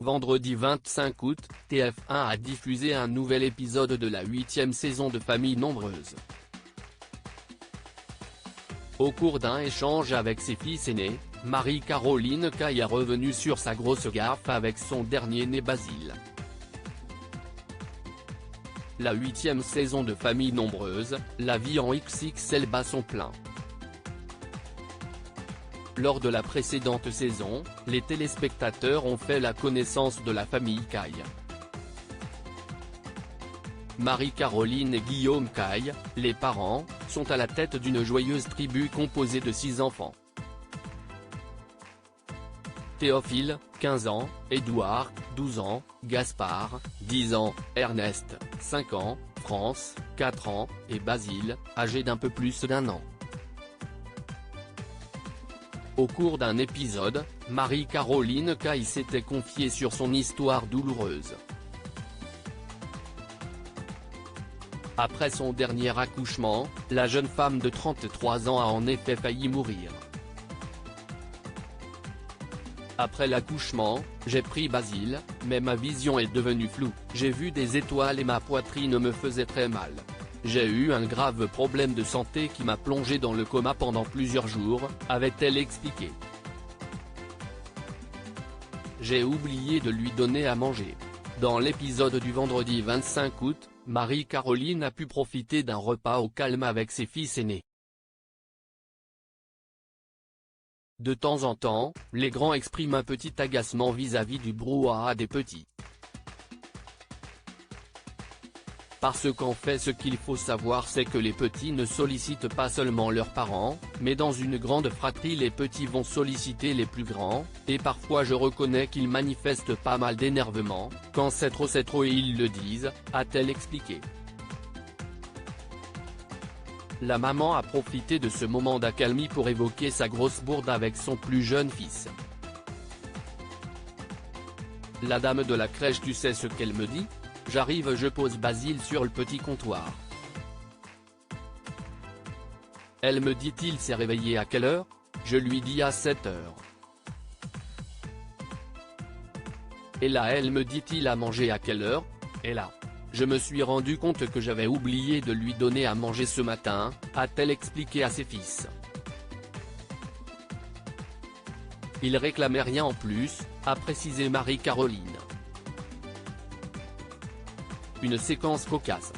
vendredi 25 août, TF1 a diffusé un nouvel épisode de la 8e saison de Famille nombreuse. Au cours d'un échange avec ses fils aînés, Marie-Caroline Caille est revenue sur sa grosse gaffe avec son dernier né Basile. La 8e saison de Famille nombreuse, la vie en XXL bat son plein. Lors de la précédente saison, les téléspectateurs ont fait la connaissance de la famille Caille. Marie-Caroline et Guillaume Caille, les parents, sont à la tête d'une joyeuse tribu composée de 6 enfants. Théophile, 15 ans, Édouard, 12 ans, Gaspard, 10 ans, Ernest, 5 ans, France, 4 ans, et Basile, âgé d'un peu plus d'1 an. Au cours d'un épisode, Marie-Caroline Caille s'était confiée sur son histoire douloureuse. Après son dernier accouchement, la jeune femme de 33 ans a en effet failli mourir. Après l'accouchement, j'ai pris Basile, mais ma vision est devenue floue, j'ai vu des étoiles et ma poitrine me faisait très mal. J'ai eu un grave problème de santé qui m'a plongé dans le coma pendant plusieurs jours, avait-elle expliqué. J'ai oublié de lui donner à manger. Dans l'épisode du vendredi 25 août, Marie-Caroline a pu profiter d'un repas au calme avec ses fils aînés. De temps en temps, les grands expriment un petit agacement vis-à-vis du brouhaha des petits. Parce qu'en fait ce qu'il faut savoir c'est que les petits ne sollicitent pas seulement leurs parents, mais dans une grande fratrie les petits vont solliciter les plus grands, et parfois je reconnais qu'ils manifestent pas mal d'énervement, quand c'est trop et ils le disent, a-t-elle expliqué. La maman a profité de ce moment d'accalmie pour évoquer sa grosse bourde avec son plus jeune fils. La dame de la crèche, tu sais ce qu'elle me dit ? J'arrive, je pose Basile sur le petit comptoir. Elle me dit il s'est réveillé à quelle heure ? Je lui dis à 7 heures. Et là elle me dit il a mangé à quelle heure ? Et là, je me suis rendu compte que j'avais oublié de lui donner à manger ce matin, a-t-elle expliqué à ses fils. Il réclamait rien en plus, a précisé Marie-Caroline. Une séquence cocasse.